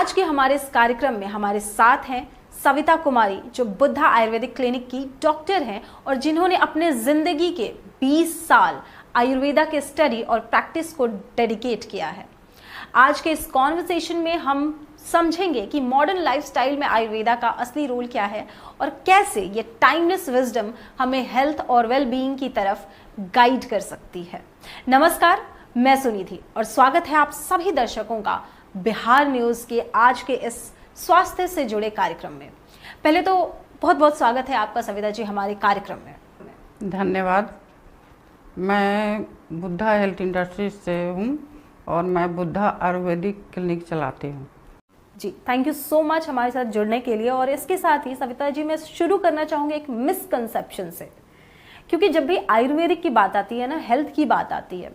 आज के हमारे इस कार्यक्रम में हमारे साथ हैं सविता कुमारी, जो बुद्धा आयुर्वेदिक क्लिनिक की डॉक्टर हैं और जिन्होंने अपने जिंदगी के 20 साल आयुर्वेदा के स्टडी और प्रैक्टिस को डेडिकेट किया है। आज के इस कॉन्वर्सेशन में हम समझेंगे कि मॉडर्न लाइफस्टाइल में आयुर्वेदा का असली रोल क्या है और कैसे ये टाइमलेस विजडम हमें हेल्थ और वेलबीइंग की तरफ गाइड कर सकती है। नमस्कार, मैं सुनिधि और स्वागत है आप सभी दर्शकों का बिहार न्यूज के आज के इस स्वास्थ्य से जुड़े कार्यक्रम में। पहले तो बहुत बहुत स्वागत है आपका सविता जी हमारे कार्यक्रम में। धन्यवाद। मैं बुद्धा हेल्थ इंडस्ट्रीज से हूँ और मैं बुद्धा आयुर्वेदिक क्लिनिक चलाती हूँ। जी, थैंक यू सो मच हमारे साथ जुड़ने के लिए। और इसके साथ ही सविता जी मैं शुरू करना चाहूँगी एक मिसकंसेप्शन से, क्योंकि जब भी आयुर्वेदिक की बात आती है ना, हेल्थ की बात आती है,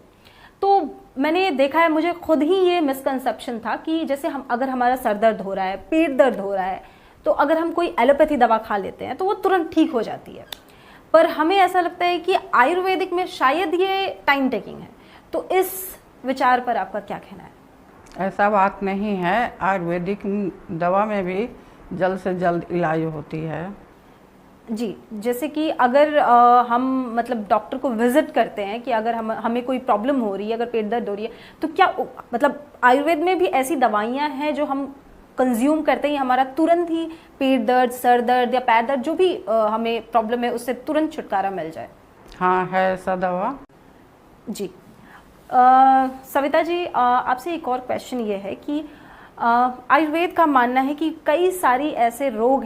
तो मैंने देखा है, मुझे खुद ही ये मिसकंसेप्शन था कि जैसे हम अगर हमारा सर दर्द हो रहा है, पेट दर्द हो रहा है, तो अगर हम कोई एलोपैथी दवा खा लेते हैं तो वो तुरंत ठीक हो जाती है। पर हमें ऐसा लगता है कि आयुर्वेदिक में शायद ये टाइम टेकिंग है। तो इस विचार पर आपका क्या कहना है? ऐसा बात नहीं है, आयुर्वेदिक दवा में भी जल्द से जल्द इलाज होती है। जी, जैसे कि अगर हम मतलब डॉक्टर को विजिट करते हैं कि अगर हमें कोई प्रॉब्लम हो रही है, अगर पेट दर्द हो रही है, तो क्या मतलब आयुर्वेद में भी ऐसी दवाइयाँ हैं जो हम कंज्यूम करते हैं, हमारा तुरंत ही पेट दर्द, सर दर्द या पैर दर्द जो भी हमें प्रॉब्लम है उससे तुरंत छुटकारा मिल जाए? हाँ, है ऐसा दवा। जी। सविता जी, आपसे एक और क्वेश्चन ये है कि आयुर्वेद का मानना है कि कई सारे ऐसे रोग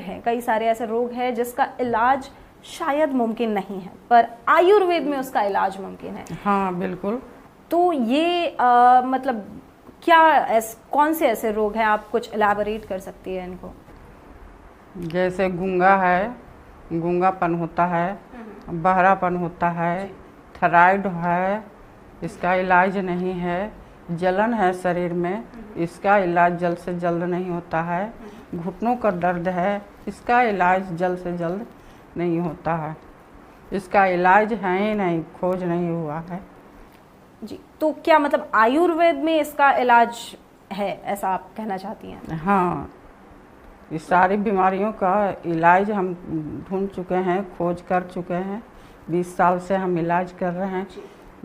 हैं जिसका इलाज शायद मुमकिन नहीं है, पर आयुर्वेद में उसका इलाज मुमकिन है। हाँ, बिल्कुल। तो ये मतलब क्या कौन से ऐसे रोग हैं, आप कुछ एलैबोरेट कर सकती है इनको? जैसे गूंगा है, गूंगापन होता है, बहरापन होता है, थायराइड है, इसका इलाज नहीं है। जलन है शरीर में, इसका इलाज जल्द से जल्द नहीं होता है। घुटनों का दर्द है, इसका इलाज जल्द से जल्द नहीं होता है। इसका इलाज है ही नहीं, खोज नहीं हुआ है। जी, तो क्या मतलब आयुर्वेद में इसका इलाज है, ऐसा आप कहना चाहती हैं? हाँ, इस सारी बीमारियों का इलाज हम ढूंढ चुके हैं, खोज कर चुके हैं। 20 साल से हम इलाज कर रहे हैं,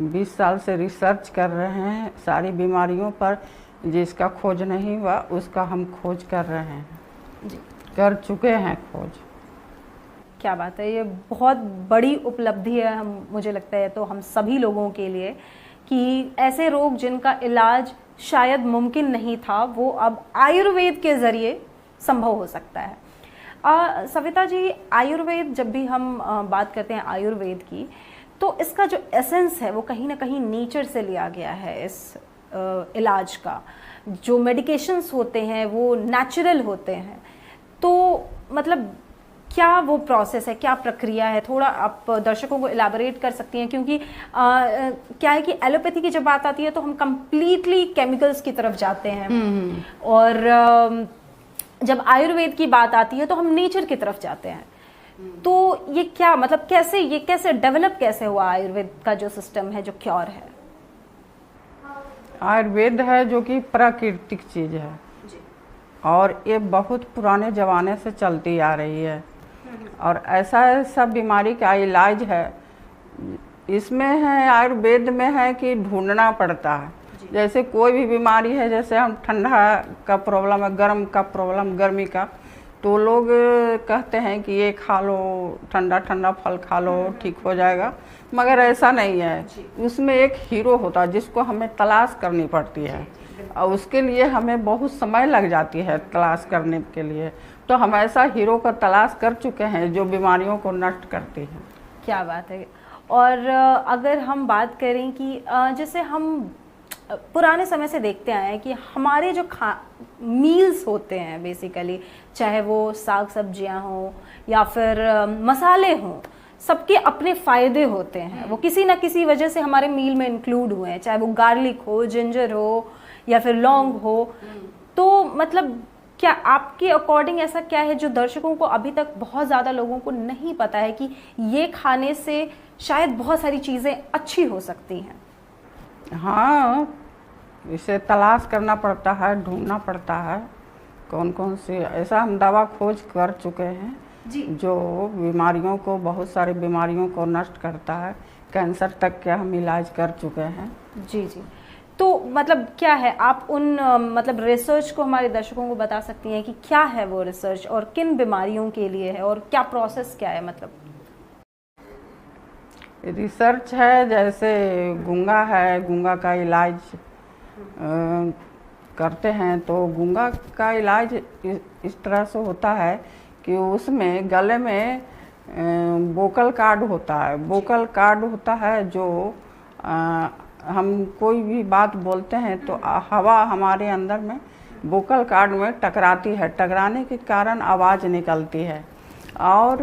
20 साल से रिसर्च कर रहे हैं सारी बीमारियों पर। जिसका खोज नहीं हुआ उसका हम खोज कर रहे हैं जी, कर चुके हैं खोज। क्या बात है, ये बहुत बड़ी उपलब्धि है मुझे लगता है तो हम सभी लोगों के लिए, कि ऐसे रोग जिनका इलाज शायद मुमकिन नहीं था वो अब आयुर्वेद के ज़रिए संभव हो सकता है। सविता जी, आयुर्वेद जब भी हम बात करते हैं आयुर्वेद की, तो इसका जो एसेंस है वो कहीं ना कहीं नेचर से लिया गया है। इस इलाज का जो मेडिकेशंस होते हैं वो नेचुरल होते हैं। तो मतलब क्या वो प्रोसेस है, क्या प्रक्रिया है, थोड़ा आप दर्शकों को इलैबोरेट कर सकती हैं? क्योंकि क्या है कि एलोपैथी की जब बात आती है तो हम कंप्लीटली केमिकल्स की तरफ जाते हैं और जब आयुर्वेद की बात आती है तो हम नेचर की तरफ जाते हैं। तो ये क्या मतलब कैसे डेवलप कैसे हुआ आयुर्वेद का जो सिस्टम है, जो क्योर है? आयुर्वेद है जो कि प्राकृतिक चीज़ है जी। और ये बहुत पुराने ज़माने से चलती आ रही है और ऐसा बीमारी का इलाज है इसमें है, आयुर्वेद में है कि ढूंढना पड़ता है। जैसे कोई भी बीमारी है, जैसे हम ठंडा का प्रॉब्लम है, गर्म का प्रॉब्लम, गर्मी का, तो लोग कहते हैं कि ये खा लो, ठंडा ठंडा फल खा लो, ठीक हो जाएगा। मगर ऐसा नहीं है। उसमें एक हीरो होता है जिसको हमें तलाश करनी पड़ती है और उसके लिए हमें बहुत समय लग जाती है तलाश करने के लिए। तो हम ऐसा हीरो का तलाश कर चुके हैं जो बीमारियों को नष्ट करती है। क्या बात है। और अगर हम बात करें कि जैसे हम पुराने समय से देखते आए हैं कि हमारे जो मील्स होते हैं बेसिकली, चाहे वो साग सब्जियां हों या फिर मसाले हों, सबके अपने फ़ायदे होते हैं। वो किसी ना किसी वजह से हमारे मील में इंक्लूड हुए हैं, चाहे वो गार्लिक हो, जिंजर हो या फिर लौंग हो। तो मतलब क्या आपके अकॉर्डिंग ऐसा क्या है जो दर्शकों को अभी तक बहुत ज़्यादा लोगों को नहीं पता है कि ये खाने से शायद बहुत सारी चीज़ें अच्छी हो सकती हैं? हाँ, इसे तलाश करना पड़ता है, ढूंढना पड़ता है कौन कौन सी ऐसा हम दवा खोज कर चुके हैं जी। जो बीमारियों को, बहुत सारी बीमारियों को नष्ट करता है। कैंसर तक के हम इलाज कर चुके हैं। जी जी। तो मतलब क्या है, आप उन मतलब रिसर्च को हमारे दर्शकों को बता सकती हैं कि क्या है वो रिसर्च और किन बीमारियों के लिए है और क्या प्रोसेस क्या है? मतलब रिसर्च है, जैसे गूंगा है, गूंगा का इलाज करते हैं। तो गूंगा का इलाज इस तरह से होता है कि उसमें गले में वोकल कार्ड होता है। वोकल कार्ड होता है जो हम कोई भी बात बोलते हैं तो हवा हमारे अंदर में वोकल कार्ड में टकराती है। टकराने के कारण आवाज़ निकलती है। और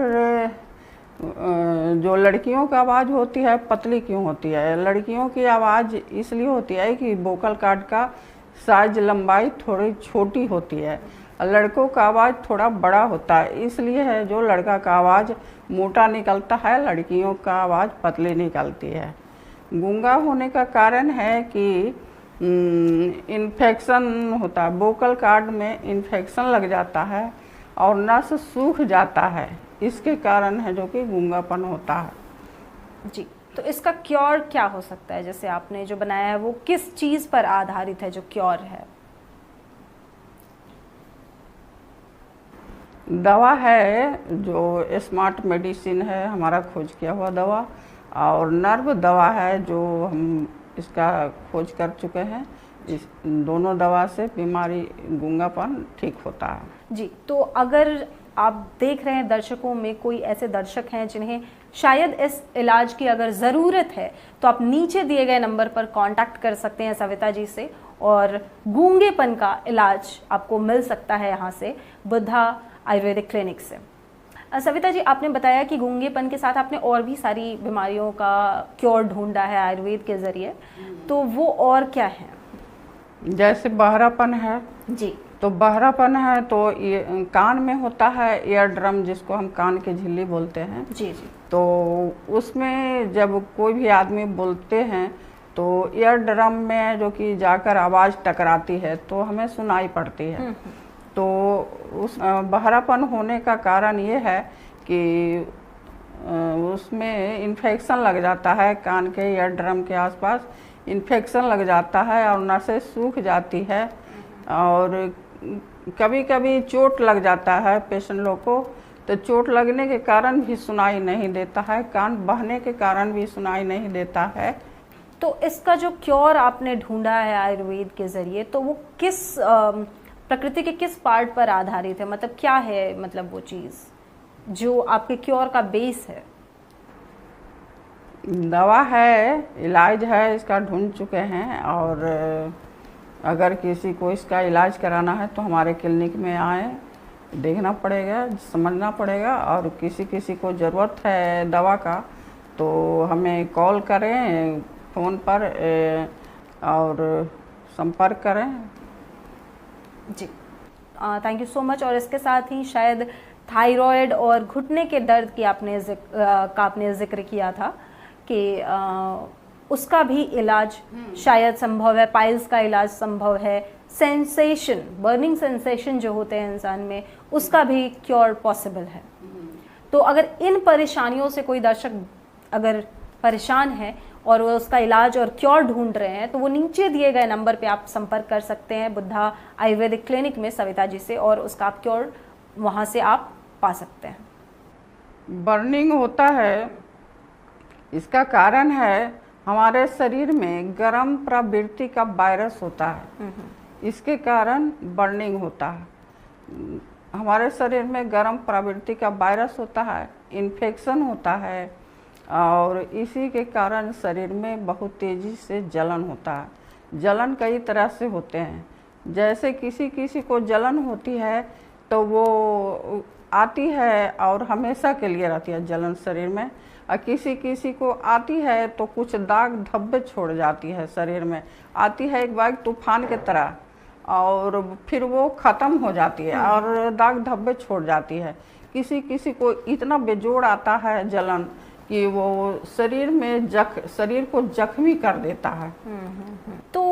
जो लड़कियों की आवाज़ होती है पतली क्यों होती है? लड़कियों की आवाज़ इसलिए होती है कि वोकल कार्ड का साइज, लंबाई थोड़ी छोटी होती है। लड़कों का आवाज़ थोड़ा बड़ा होता है, इसलिए है जो लड़का का आवाज़ मोटा निकलता है, लड़कियों का आवाज़ पतली निकलती है। गूंगा होने का कारण है कि इन्फेक्शन होता है, वोकल कार्ड में इन्फेक्शन लग जाता है और नस सूख जाता है। इसके कारण है जो कि गूंगापन होता है। जी। तो इसका क्योर क्या हो सकता है? जैसे आपने जो बनाया है वो किस चीज़ पर आधारित है जो क्योर है? दवा है जो स्मार्ट मेडिसिन है, हमारा खोज किया हुआ दवा, और नर्व दवा है जो हम इसका खोज कर चुके हैं। इस दोनों दवा से बीमारी गूंगापन ठीक होता है। जी। तो अगर आप देख रहे हैं दर्शकों में कोई ऐसे दर्शक हैं जिन्हें शायद इस इलाज की अगर ज़रूरत है, तो आप नीचे दिए गए नंबर पर कांटेक्ट कर सकते हैं सविता जी से और गूंगेपन का इलाज आपको मिल सकता है यहाँ से, बुद्धा आयुर्वेदिक क्लिनिक से। सविता जी, आपने बताया कि गूंगेपन के साथ आपने और भी सारी बीमारियों का क्योर ढूंढा है आयुर्वेद के ज़रिए, तो वो और क्या है? जैसे बहरापन है जी। तो बहरापन है तो ये कान में होता है, ईयर ड्रम जिसको हम कान की झिल्ली बोलते हैं। जी जी। तो उसमें जब कोई भी आदमी बोलते हैं तो ईयर ड्रम में जो कि जाकर आवाज़ टकराती है तो हमें सुनाई पड़ती है। तो उस बहरापन होने का कारण ये है कि उसमें इन्फेक्शन लग जाता है, कान के ईयर ड्रम के आसपास इन्फेक्शन लग जाता है और नसें सूख जाती है और कभी कभी चोट लग जाता है पेशेंट लोग को। तो चोट लगने के कारण भी सुनाई नहीं देता है, कान बहने के कारण भी सुनाई नहीं देता है। तो इसका जो क्योर आपने ढूंढा है आयुर्वेद के ज़रिए, तो वो किस प्रकृति के किस पार्ट पर आधारित है? मतलब क्या है, मतलब वो चीज़ जो आपके क्योर का बेस है? दवा है, इलाज है, इसका ढूंढ चुके हैं। और अगर किसी को इसका इलाज कराना है तो हमारे क्लिनिक में आए, देखना पड़ेगा, समझना पड़ेगा। और किसी किसी को ज़रूरत है दवा का तो हमें कॉल करें फ़ोन पर और संपर्क करें। जी, थैंक यू सो मच। और इसके साथ ही शायद थायराइड और घुटने के दर्द की आपने जिक्र किया था कि उसका भी इलाज शायद संभव है, पाइल्स का इलाज संभव है, सेंसेशन, बर्निंग सेंसेशन जो होते हैं इंसान में, उसका भी क्योर पॉसिबल है। तो अगर इन परेशानियों से कोई दर्शक अगर परेशान है और वो उसका इलाज और क्योर ढूंढ रहे हैं तो वो नीचे दिए गए नंबर पे आप संपर्क कर सकते हैं बुद्धा आयुर्वेदिक क्लिनिक में सविता जी से, और उसका आप क्योर वहाँ से आप पा सकते हैं। बर्निंग होता है, इसका कारण है हमारे शरीर में गर्म प्रवृत्ति का वायरस होता है, इसके कारण बर्निंग होता है। हमारे शरीर में गर्म प्रवृत्ति का वायरस होता है, इन्फेक्शन होता है और इसी के कारण शरीर में बहुत तेज़ी से जलन होता है। जलन कई तरह से होते हैं, जैसे किसी किसी को जलन होती है तो वो आती है और हमेशा के लिए रहती है जलन शरीर में, और किसी किसी को आती है तो कुछ दाग धब्बे छोड़ जाती है शरीर में, आती है एक बार तूफान की तरह और फिर वो ख़त्म हो जाती है और दाग धब्बे छोड़ जाती है। किसी किसी को इतना बेजोड़ आता है जलन कि वो शरीर में शरीर को जख्मी कर देता है। तो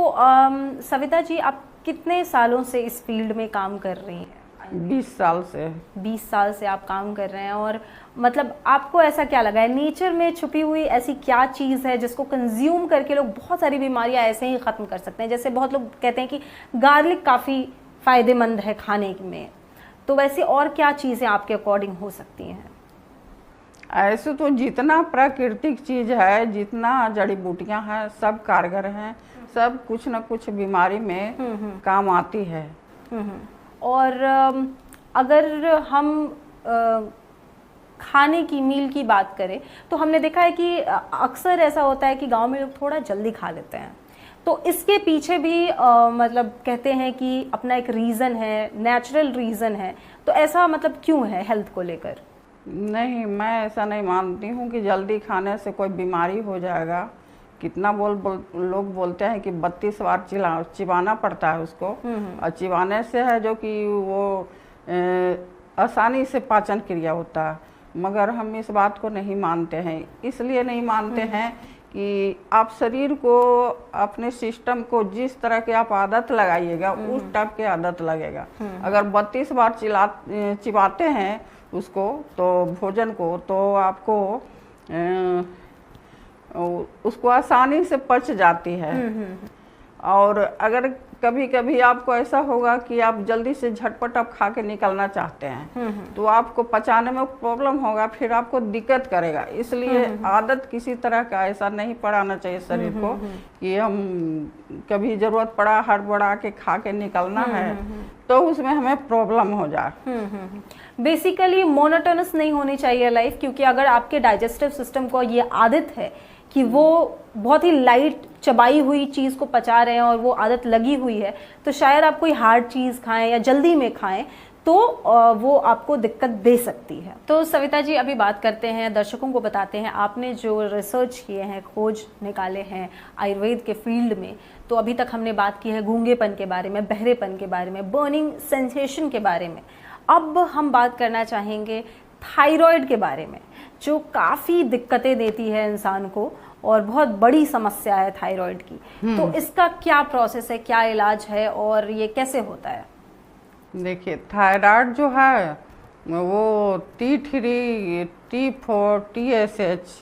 सविता जी, आप कितने सालों से इस फील्ड में काम कर रही हैं? 20 साल से। 20 साल से आप काम कर रहे हैं, और मतलब आपको ऐसा क्या लगा है, नेचर में छुपी हुई ऐसी क्या चीज़ है जिसको कंज्यूम करके लोग बहुत सारी बीमारियां ऐसे ही ख़त्म कर सकते हैं? जैसे बहुत लोग कहते हैं कि गार्लिक काफ़ी फ़ायदेमंद है खाने में, तो वैसे और क्या चीज़ें आपके अकॉर्डिंग हो सकती हैं? ऐसे तो जितना प्राकृतिक चीज़ है, जितना जड़ी बूटियां हैं, सब कारगर हैं, सब कुछ न कुछ बीमारी में काम आती है। और अगर हम खाने की मील की बात करें तो हमने देखा है कि अक्सर ऐसा होता है कि गांव में लोग थोड़ा जल्दी खा लेते हैं, तो इसके पीछे भी मतलब कहते हैं कि अपना एक रीज़न है, नेचुरल रीज़न है, तो ऐसा मतलब क्यों है हेल्थ को लेकर? नहीं, मैं ऐसा नहीं मानती हूँ कि जल्दी खाने से कोई बीमारी हो जाएगा। कितना लोग बोलते हैं कि 32 बार चिबाना पड़ता है उसको, और चिबाने से है जो कि वो आसानी से पाचन क्रिया होता है, मगर हम इस बात को नहीं मानते हैं। इसलिए नहीं मानते हैं कि आप शरीर को, अपने सिस्टम को जिस तरह की आप आदत लगाइएगा उस टाइप की आदत लगेगा। अगर 32 बार चिबाते हैं उसको, तो भोजन को, तो आपको उसको आसानी से पच जाती है। और अगर कभी कभी आपको ऐसा होगा कि आप जल्दी से झटपट आप खा के निकलना चाहते हैं, तो आपको पचाने में प्रॉब्लम होगा, फिर आपको दिक्कत करेगा। इसलिए आदत किसी तरह का ऐसा नहीं पड़ाना चाहिए शरीर को कि हम कभी ज़रूरत पड़ा हड़बड़ा के खा के निकलना है तो उसमें हमें प्रॉब्लम हो जाए। बेसिकली मोनोटोनस नहीं होनी चाहिए लाइफ, क्योंकि अगर आपके डाइजेस्टिव सिस्टम को ये आदत है कि वो बहुत ही लाइट चबाई हुई चीज़ को पचा रहे हैं और वो आदत लगी हुई है, तो शायद आप कोई हार्ड चीज़ खाएं या जल्दी में खाएं तो वो आपको दिक्कत दे सकती है। तो सविता जी, अभी बात करते हैं, दर्शकों को बताते हैं, आपने जो रिसर्च किए हैं, खोज निकाले हैं आयुर्वेद के फील्ड में, तो अभी तक हमने बात की है गूंगेपन के बारे में, बहरेपन के बारे में, बर्निंग सेंसेशन के बारे में। अब हम बात करना चाहेंगे थायराइड के बारे में, जो काफ़ी दिक्कतें देती है इंसान को और बहुत बड़ी समस्या है थायराइड की। तो इसका क्या प्रोसेस है, क्या इलाज है और ये कैसे होता है? देखिए, थायराइड जो है वो T3, T4, TSH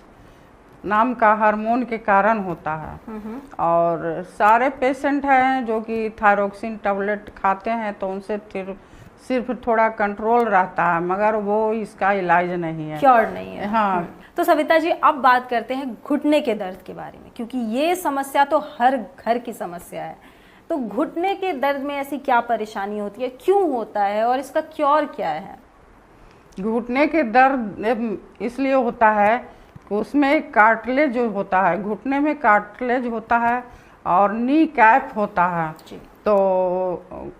नाम का हार्मोन के कारण होता है। और सारे पेशेंट हैं जो कि थायरोक्सिन टैबलेट खाते हैं तो उनसे सिर्फ थोड़ा कंट्रोल रहता है, मगर वो इसका इलाज नहीं है, क्योर नहीं है। हाँ। तो सविता जी, अब बात करते हैं घुटने के दर्द के बारे में, क्योंकि ये समस्या तो हर घर की समस्या है। तो घुटने के दर्द में ऐसी क्या परेशानी होती है, क्यों होता है और इसका क्योर क्या है? घुटने के दर्द इसलिए होता है कि उसमें कार्टिलेज जो होता है, घुटने में कार्टिलेज होता है और नी कैप होता है जी। तो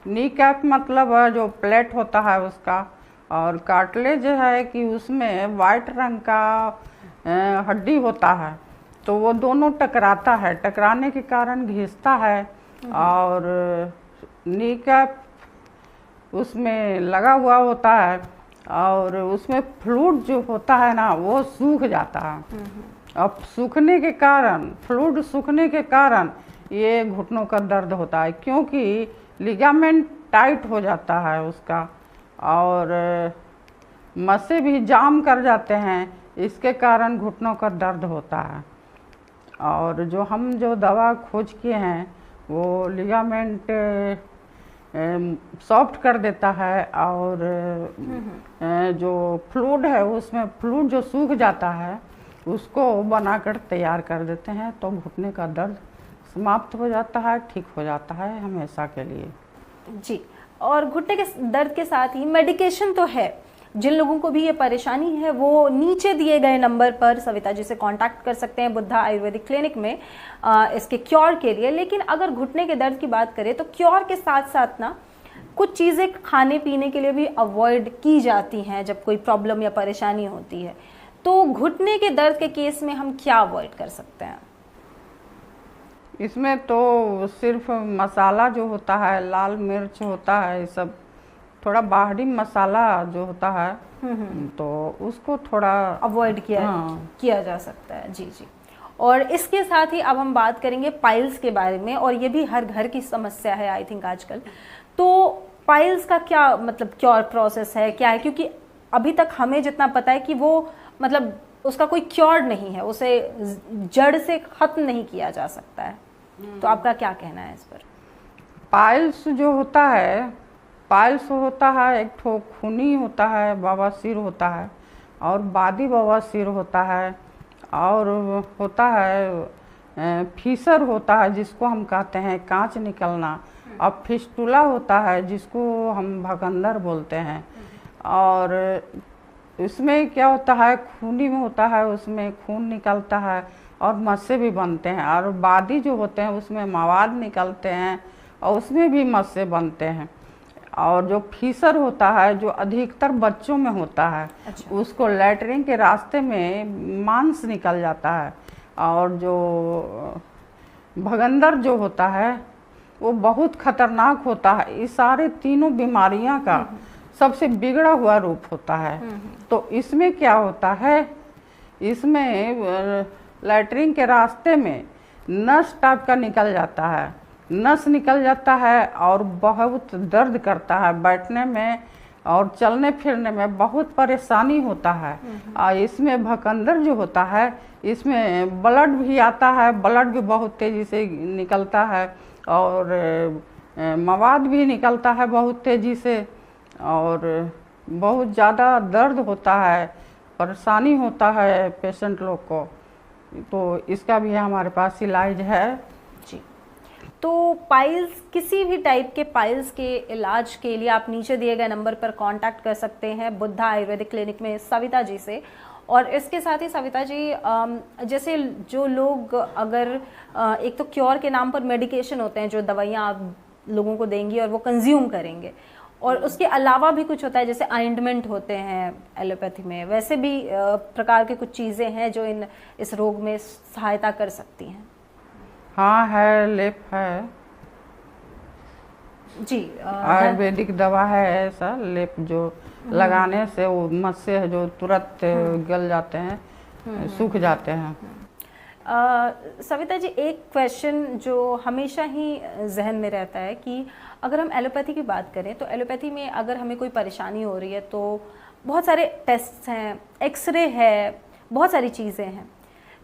नी कैप मतलब जो प्लेट होता है उसका, और कार्टिलेज है कि उसमें वाइट रंग का हड्डी होता है, तो वो दोनों टकराता है, टकराने के कारण घिसता है और नी कैप उसमें लगा हुआ होता है और उसमें फ्लूइड जो होता है ना वो सूख जाता है। अब सूखने के कारण, फ्लूइड सूखने के कारण ये घुटनों का दर्द होता है, क्योंकि लिगामेंट टाइट हो जाता है उसका और मस्से भी जाम कर जाते हैं, इसके कारण घुटनों का दर्द होता है। और जो दवा खोज किए हैं वो लिगामेंट सॉफ्ट कर देता है और जो फ्लूइड है उसमें फ्लूइड जो सूख जाता है उसको बनाकर तैयार कर देते हैं, तो घुटने का दर्द समाप्त हो जाता है, ठीक हो जाता है हमेशा के लिए जी। और घुटने के दर्द के साथ ही मेडिकेशन तो है, जिन लोगों को भी ये परेशानी है वो नीचे दिए गए नंबर पर सविता जी से कांटेक्ट कर सकते हैं बुद्धा आयुर्वेदिक क्लिनिक में इसके क्योर के लिए। लेकिन अगर घुटने के दर्द की बात करें तो क्योर के साथ साथ ना कुछ चीज़ें खाने पीने के लिए भी अवॉइड की जाती हैं जब कोई प्रॉब्लम या परेशानी होती है। तो घुटने के दर्द के केस में हम क्या अवॉइड कर सकते हैं? इसमें तो सिर्फ मसाला जो होता है, लाल मिर्च होता है, ये सब थोड़ा बाहरी मसाला जो होता है तो उसको थोड़ा अवॉइड किया जा सकता है। जी जी। और इसके साथ ही अब हम बात करेंगे पाइल्स के बारे में, और ये भी हर घर की समस्या है आई थिंक आजकल। तो पाइल्स का क्या मतलब क्योर प्रोसेस है, क्या है? क्योंकि अभी तक हमें जितना पता है कि वो मतलब उसका कोई क्योर नहीं है, उसे जड़ से खत्म नहीं किया जा सकता है। तो आपका क्या कहना है इस पर? पाइल्स जो होता है, पाइल्स होता है एक ठो खूनी होता है, बवासीर होता है, और बादी बवासीर होता है, और होता है फीसर होता है जिसको हम कहते हैं कांच निकलना, और फिस्टुला होता है जिसको हम भगंदर बोलते हैं। और इसमें क्या होता है, खूनी में होता है, उसमें खून निकलता है और मस्से भी बनते हैं। और बादी जो होते हैं उसमें मवाद निकलते हैं और उसमें भी मस्से बनते हैं। और जो फीसर होता है जो अधिकतर बच्चों में होता है, अच्छा। उसको लैट्रिन के रास्ते में मांस निकल जाता है। और जो भगंदर जो होता है वो बहुत खतरनाक होता है। ये सारे तीनों बीमारियां का सबसे बिगड़ा हुआ रूप होता है। तो इसमें क्या होता है, इसमें लैट्रिन के रास्ते में नस टाइप का निकल जाता है, नस निकल जाता है और बहुत दर्द करता है, बैठने में और चलने फिरने में बहुत परेशानी होता है। और इसमें भकंदर जो होता है इसमें ब्लड भी आता है, ब्लड भी बहुत तेज़ी से निकलता है, और मवाद भी निकलता है बहुत तेज़ी से, और बहुत ज़्यादा दर्द होता है, परेशानी होता है पेशेंट लोग को। तो इसका भी हमारे पास इलाज है जी। तो पाइल्स, किसी भी टाइप के पाइल्स के इलाज के लिए आप नीचे दिए गए नंबर पर कांटेक्ट कर सकते हैं बुद्धा आयुर्वेदिक क्लिनिक में सविता जी से। और इसके साथ ही सविता जी, जैसे जो लोग अगर एक तो क्योर के नाम पर मेडिकेशन होते हैं, जो दवाइयाँ आप लोगों को देंगी और वो कंज्यूम करेंगे, और उसके अलावा भी कुछ होता है जैसे आइंटमेंट होते हैं एलोपैथी में, वैसे भी प्रकार के कुछ चीज़ें हैं जो इस रोग में सहायता कर सकती हैं। हाँ है, लेप है जी, आयुर्वेदिक दवा है ऐसा लेप जो लगाने से वो मस्से है जो तुरंत गल जाते हैं, सूख जाते हैं। सविता जी, एक क्वेश्चन जो हमेशा ही जहन में रहता है कि अगर हम एलोपैथी की बात करें तो एलोपैथी में अगर हमें कोई परेशानी हो रही है तो बहुत सारे टेस्ट हैं, एक्सरे है, बहुत सारी चीज़ें हैं,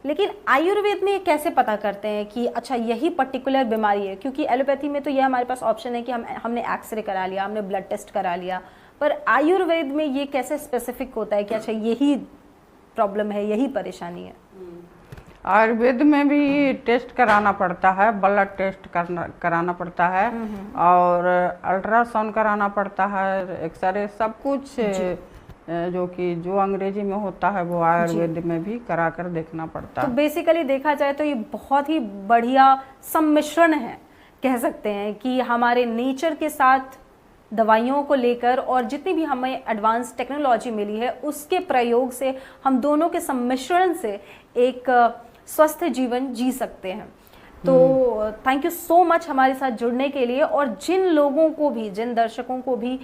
लेकिन आयुर्वेद में कैसे पता करते हैं कि अच्छा यही पर्टिकुलर बीमारी है? क्योंकि एलोपैथी में तो यह हमारे पास ऑप्शन है कि हमने एक्सरे करा लिया, हमने ब्लड टेस्ट करा लिया, पर आयुर्वेद में ये कैसे स्पेसिफिक होता है कि अच्छा यही प्रॉब्लम है, यही परेशानी है? आयुर्वेद में भी टेस्ट कराना पड़ता है, ब्लड टेस्ट कराना पड़ता है, और अल्ट्रासाउंड कराना पड़ता है, एक्सरे, सब कुछ जो कि जो अंग्रेजी में होता है वो आयुर्वेद में भी करा कर देखना पड़ता है। तो बेसिकली देखा जाए तो ये बहुत ही बढ़िया सम्मिश्रण है, कह सकते हैं कि हमारे नेचर के साथ दवाइयों को लेकर और जितनी भी हमें एडवांस टेक्नोलॉजी मिली है उसके प्रयोग से हम दोनों के सम्मिश्रण से एक स्वस्थ जीवन जी सकते हैं। तो थैंक यू सो मच हमारे साथ जुड़ने के लिए। और जिन लोगों को भी, जिन दर्शकों को भी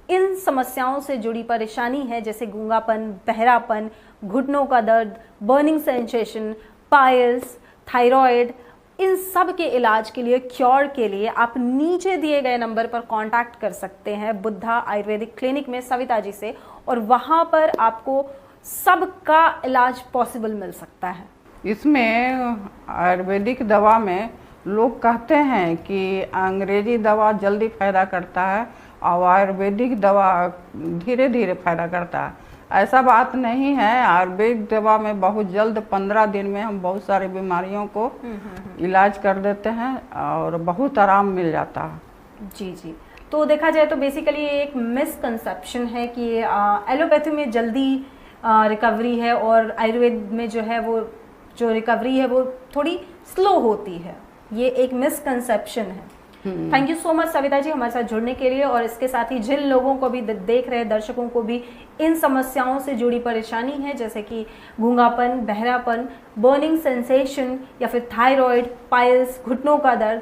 इन समस्याओं से जुड़ी परेशानी है, जैसे गूंगापन, बहरापन, घुटनों का दर्द, बर्निंग सेंसेशन, पाइल्स, थायराइड, इन सब के इलाज के लिए, क्योर के लिए आप नीचे दिए गए नंबर पर कांटेक्ट कर सकते हैं बुद्धा आयुर्वेदिक क्लिनिक में सविता जी से, और वहां पर आपको सबका इलाज पॉसिबल मिल सकता है। इसमें आयुर्वेदिक दवा में लोग कहते हैं कि अंग्रेजी दवा जल्दी फायदा करता है और आयुर्वेदिक दवा धीरे धीरे फायदा करता है। ऐसा बात नहीं है, आयुर्वेदिक दवा में बहुत जल्द 15 दिन में हम बहुत सारी बीमारियों को इलाज कर देते हैं और बहुत आराम मिल जाता है। जी जी। तो देखा जाए तो बेसिकली एक मिसकंसेप्शन है कि एलोपैथी में जल्दी रिकवरी है और आयुर्वेद में जो है वो जो रिकवरी है वो थोड़ी स्लो होती है। ये एक मिसकंसेप्शन है। Thank you so much Savita ji हमारे साथ जुड़ने के लिए। और इसके साथ ही जिन लोगों को भी देख रहे दर्शकों को भी इन समस्याओं से जुड़ी परेशानी है, जैसे कि गूंगापन, बहरापन, बर्निंग सेंसेशन या फिर थायराइड, पाइल्स, घुटनों का दर्द,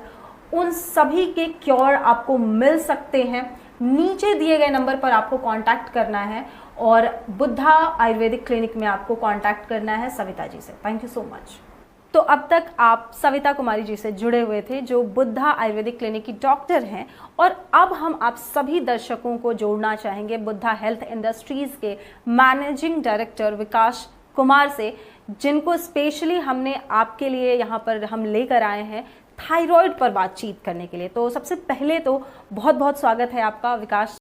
उन सभी के क्योर आपको मिल सकते हैं। नीचे दिए गए नंबर पर आपको कांटेक्ट करना है और बुद्धा आयुर्वेदिक क्लिनिक में आपको कांटेक्ट करना है सविता जी से। Thank you so much. तो अब तक आप सविता कुमारी जी से जुड़े हुए थे, जो बुद्धा आयुर्वेदिक क्लिनिक की डॉक्टर हैं। और अब हम आप सभी दर्शकों को जोड़ना चाहेंगे बुद्धा हेल्थ इंडस्ट्रीज के मैनेजिंग डायरेक्टर विकास कुमार से, जिनको स्पेशली हमने आपके लिए यहाँ पर हम लेकर आए हैं थायराइड पर बातचीत करने के लिए। तो सबसे पहले तो बहुत बहुत स्वागत है आपका विकास